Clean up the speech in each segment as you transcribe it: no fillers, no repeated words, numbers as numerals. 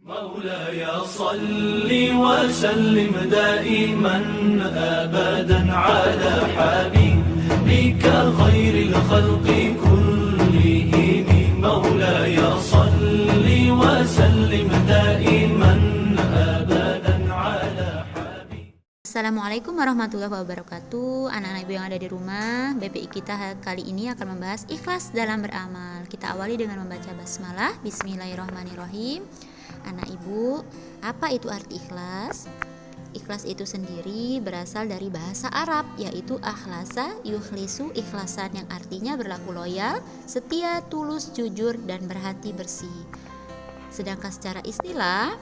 مولاي صل وسلم دائما أبدا على حبيبك خير الخلق كلهم مولاي صل وسلم دائما أبدا على حبيبك. Assalamualaikum warahmatullahi wabarakatuh. Anak-anak ibu yang ada di rumah, BPI kita kali ini akan membahas ikhlas dalam beramal. Kita awali dengan membaca basmalah. Bismillahirrahmanirrahim. Anak ibu, apa itu arti ikhlas? Ikhlas itu sendiri berasal dari bahasa Arab, yaitu akhlasa yukhlisu, ikhlasan, yang artinya berlaku loyal, setia, tulus, jujur, dan berhati bersih. Sedangkan secara istilah,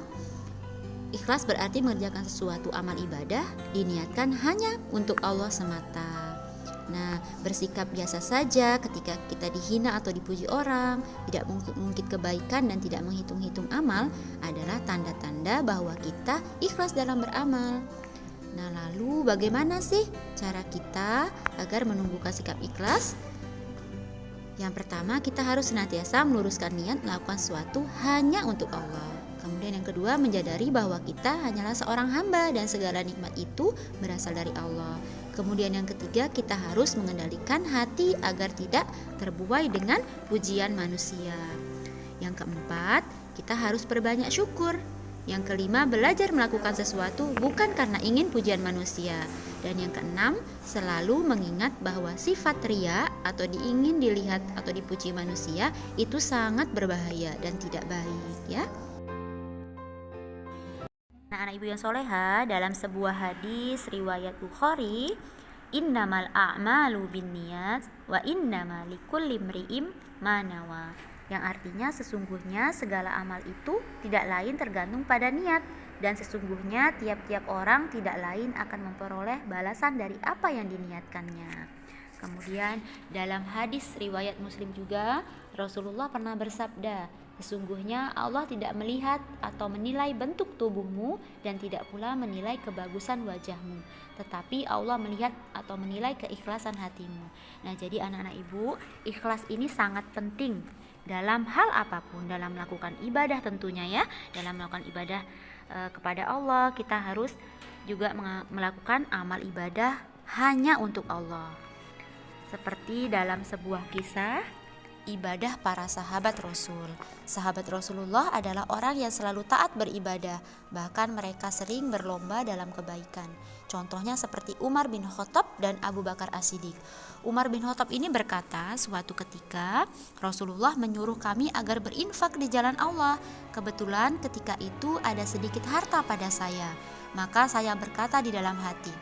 ikhlas berarti mengerjakan sesuatu amal ibadah diniatkan hanya untuk Allah semata. Nah, bersikap biasa saja ketika kita dihina atau dipuji orang, tidak mengungkit kebaikan dan tidak menghitung-hitung amal adalah tanda-tanda bahwa kita ikhlas dalam beramal. Nah, lalu bagaimana sih cara kita agar menumbuhkan sikap ikhlas? Yang pertama, kita harus senantiasa meluruskan niat melakukan sesuatu hanya untuk Allah. Kemudian yang kedua, menyadari bahwa kita hanyalah seorang hamba dan segala nikmat itu berasal dari Allah. Kemudian yang ketiga, kita harus mengendalikan hati agar tidak terbuai dengan pujian manusia. Yang keempat, kita harus perbanyak syukur. Yang kelima, belajar melakukan sesuatu bukan karena ingin pujian manusia. Dan yang keenam, selalu mengingat bahwa sifat ria atau ingin dilihat atau dipuji manusia itu sangat berbahaya dan tidak baik, ya. Nah, anak ibu yang soleha, dalam sebuah hadis riwayat Bukhari, innamal a'malu binniyat wa innama likulli imri'in ma nawa, yang artinya sesungguhnya segala amal itu tidak lain tergantung pada niat, dan sesungguhnya tiap-tiap orang tidak lain akan memperoleh balasan dari apa yang diniatkannya. Kemudian dalam hadis riwayat Muslim juga, Rasulullah pernah bersabda, sesungguhnya Allah tidak melihat atau menilai bentuk tubuhmu dan tidak pula menilai kebagusan wajahmu, tetapi Allah melihat atau menilai keikhlasan hatimu. Nah, jadi anak-anak ibu, ikhlas ini sangat penting dalam hal apapun, dalam melakukan ibadah tentunya ya. Dalam melakukan ibadah kepada Allah, kita harus juga melakukan amal ibadah hanya untuk Allah. Seperti dalam sebuah kisah ibadah para sahabat Rasul. Sahabat Rasulullah adalah orang yang selalu taat beribadah, bahkan mereka sering berlomba dalam kebaikan. Contohnya seperti Umar bin Khattab dan Abu Bakar As-Siddiq. Umar bin Khattab ini berkata, suatu ketika Rasulullah menyuruh kami agar berinfak di jalan Allah. Kebetulan ketika itu ada sedikit harta pada saya, maka saya berkata di dalam hati,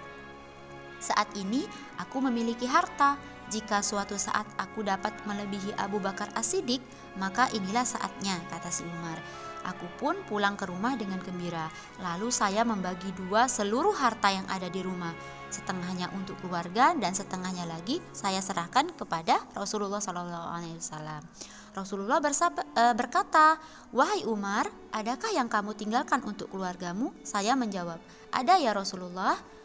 saat ini aku memiliki harta. Jika suatu saat aku dapat melebihi Abu Bakar As-Siddiq, maka inilah saatnya, kata si Umar. Aku pun pulang ke rumah dengan gembira. Lalu saya membagi dua seluruh harta yang ada di rumah. Setengahnya untuk keluarga dan setengahnya lagi saya serahkan kepada Rasulullah SAW. Rasulullah berkata, wahai Umar, adakah yang kamu tinggalkan untuk keluargamu? Saya menjawab, ada ya Rasulullah.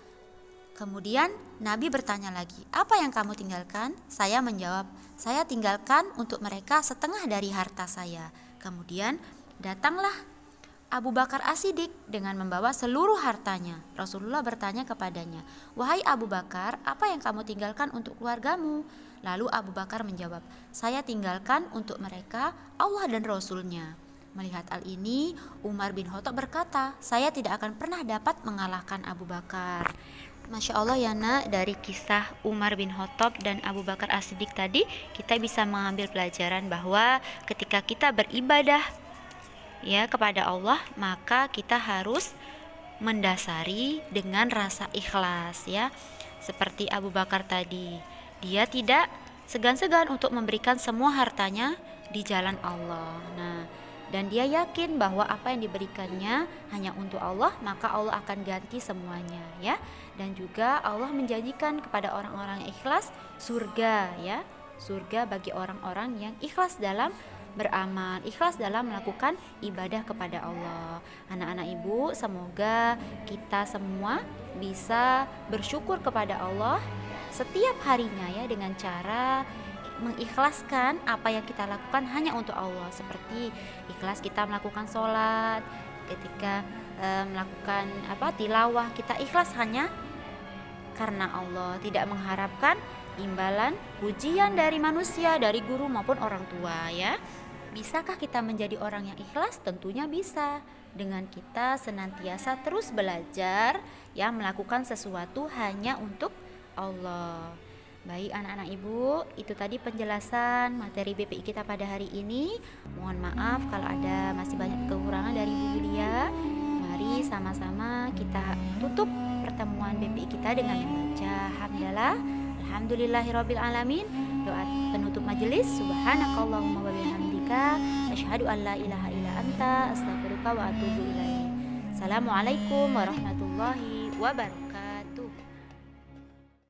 Kemudian Nabi bertanya lagi, apa yang kamu tinggalkan? Saya menjawab, saya tinggalkan untuk mereka setengah dari harta saya. Kemudian datanglah Abu Bakar As-Siddiq dengan membawa seluruh hartanya. Rasulullah bertanya kepadanya, wahai Abu Bakar, apa yang kamu tinggalkan untuk keluargamu? Lalu Abu Bakar menjawab, saya tinggalkan untuk mereka Allah dan Rasulnya. Melihat hal ini, Umar bin Khattab berkata, saya tidak akan pernah dapat mengalahkan Abu Bakar. Masya Allah ya nak, dari kisah Umar bin Khattab dan Abu Bakar As-Siddiq tadi kita bisa mengambil pelajaran bahwa ketika kita beribadah ya kepada Allah, maka kita harus mendasari dengan rasa ikhlas ya. Seperti Abu Bakar tadi, dia tidak segan-segan untuk memberikan semua hartanya di jalan Allah. Nah, dan dia yakin bahwa apa yang diberikannya hanya untuk Allah, maka Allah akan ganti semuanya ya. Dan juga Allah menjanjikan kepada orang-orang yang ikhlas surga ya. Surga bagi orang-orang yang ikhlas dalam beramal, ikhlas dalam melakukan ibadah kepada Allah. Anak-anak ibu, semoga kita semua bisa bersyukur kepada Allah setiap harinya ya, dengan cara mengikhlaskan apa yang kita lakukan hanya untuk Allah, seperti ikhlas kita melakukan sholat, ketika melakukan tilawah, kita ikhlas hanya karena Allah, tidak mengharapkan imbalan pujian dari manusia, dari guru maupun orang tua ya. Bisakah kita menjadi orang yang ikhlas? Tentunya bisa, dengan kita senantiasa terus belajar ya, melakukan sesuatu hanya untuk Allah. Baik anak-anak ibu, itu tadi penjelasan materi BPI kita pada hari ini. Mohon maaf kalau ada masih banyak kekurangan dari Bu Yulia. Mari sama-sama kita tutup pertemuan BPI kita dengan membaca hamdalah alhamdulillahirabbil alamin. Doa penutup majelis, subhanakallahumma wa bihamdika asyhadu an la ilaha illa anta astaghfiruka wa atubu ilaik. Assalamualaikum warahmatullahi wabarakatuh.